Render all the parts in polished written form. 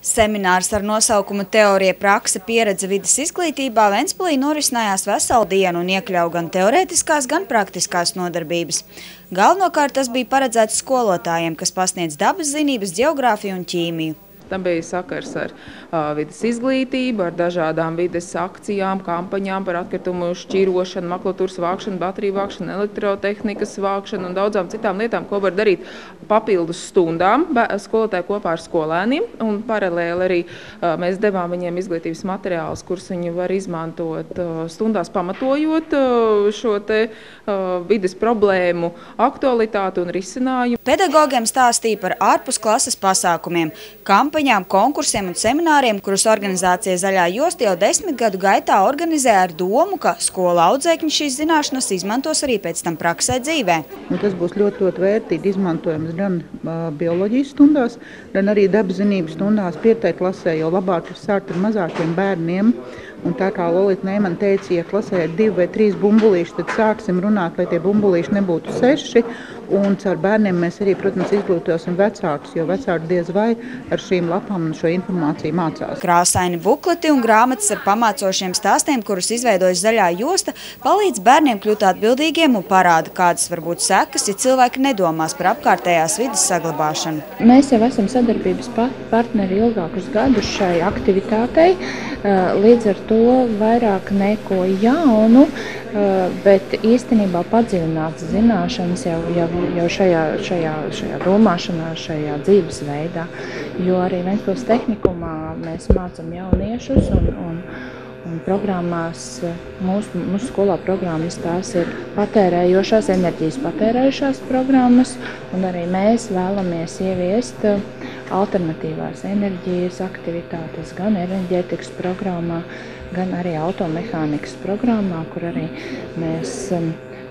Seminārs ar nosaukumu Teorija, prakse, pieredze vides izglītībā Ventspilī norisinājās veselu dienu un iekļauj gan teorētiskās, gan praktiskās nodarbības. Galvenokārt tas bija paredzēts skolotājiem, kas pasniedz dabas zinības, ģeogrāfiju un ķīmiju. Tam bija sakars ar vides izglītību, ar dažādām vides akcijām, kampaņām par atkritumu šķirošanu, makulatūras vākšanu, bateriju vākšanu, elektrotehnikas vākšanu un daudzām citām lietām, ko var darīt papildus stundām skolotāji kopā ar skolēniem. Un paralēli arī mēs devām viņiem izglītības materiālus, kurus viņi var izmantot stundās, pamatojot šo te vides problēmu aktualitāti un risinājumu. Pedagogiem stāstīja par ārpusklases pasākumiem, kampaņām, konkursiem un semināriem, kurus organizācija Zaļā josta jau 10 gadu gaitā organizē ar domu, ka skola audzēkņi šīs zināšanas izmantos arī pēc tam praksē dzīvē. Tas būs ļoti vērtīgi izmantojams gan bioloģijas stundās, gan arī dabaszinības stundās 5. klasē, jo labāk ir sākt ar mazākiem bērniem. Un tā kā Lolita Neiman teica, ja klasē ir 2 vai 3 bumbulīši, tad sāksim runāt, lai tie bumbulīši nebūtu 6. Un ar bērniem mēs arī, protams, izglītosim vecākus, jo vecāki diez vai ar šīm lapām un šo informāciju mācās. Krāsaini bukleti un grāmatas ar pamācošiem stāstiem, kurus izveidojas Zaļā josta, palīdz bērniem kļūt atbildīgiem un parāda, kādas var būt sekas, ja cilvēki nedomās par apkārtējās vides saglabāšanu. Mēs jau esam sadarbības partneri ilgākus gadus šai aktivitātei, līdz ar to vairāk neko jaunu, bet īstenībā padziļināts zināšanas jau šajā domāšanā, šajā dzīvesveidā. Jo arī Ventspils tehnikumā mēs mācam jauniešus un programmās, mūsu skolā programmas tās ir patērējošās, enerģijas patērējušās programmas, un arī mēs vēlamies ieviest alternatīvās enerģijas aktivitātes gan enerģētikas programmā, gan arī automehānikas programmā, kur arī mēs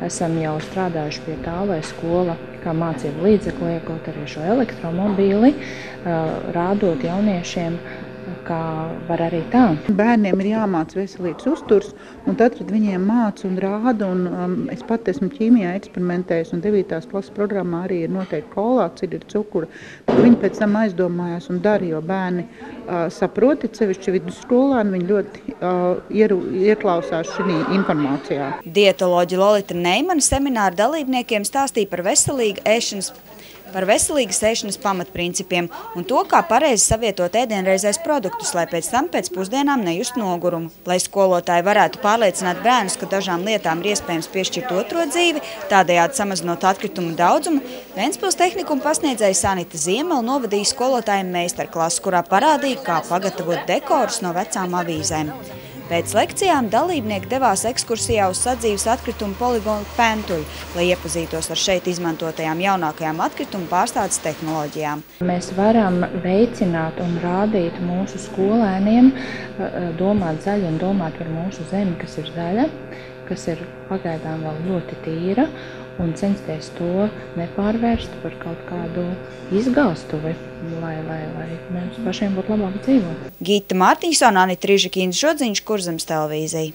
esam jau strādājuši pie tā, lai skola kā mācību līdzekli iegūt arī šo elektromobīli, rādot jauniešiem, kā var arī tā. Bērniem ir jāmāca veselīgs uzturs, un tad viņiem māca un rāda, un es pat esmu ķīmijā eksperimentējis, un 9. klases programmā arī ir noteikti kolāts, ir cukura. Viņi pēc tam aizdomājās un dara, jo bērni saproti, sevišķi vidusskolāni, viņi ļoti ieklausās šī informācijā. Dietoloģe Lolita Neimana semināra dalībniekiem stāstīja par veselīgas ēšanas pamatprincipiem un to, kā pareizi savietot ēdienreizēs produktus, lai pēc tam pēc pusdienām nejust nogurumu. Lai skolotāji varētu pārliecināt bērnus, ka dažām lietām ir iespējams piešķirt otro dzīvi, tādējādi samazinot atkritumu daudzumu, Ventspils tehnikuma pasniedzēja Sanita Ziemela novadīja skolotājiem meistarklasu, kurā parādīja, kā pagatavot dekorus no vecām avīzēm. Pēc lekcijām dalībnieki devās ekskursijā uz sadzīves atkritumu poligonu Pentuļu, lai iepazītos ar šeit izmantotajām jaunākajām atkritumu pārstādes tehnoloģijām. Mēs varam veicināt un rādīt mūsu skolēniem, domāt zaļi un domāt par mūsu zemi, kas ir zaļa, kas ir pagaidām vēl ļoti tīra, un censties to nepārvērst par kaut kādu izgāstuvi, lai mums pašiem būtu labāk dzīvot. Gita Mārtiņsona, Anita Riža, Kīns Žodziņš, Kurzemes televīzija.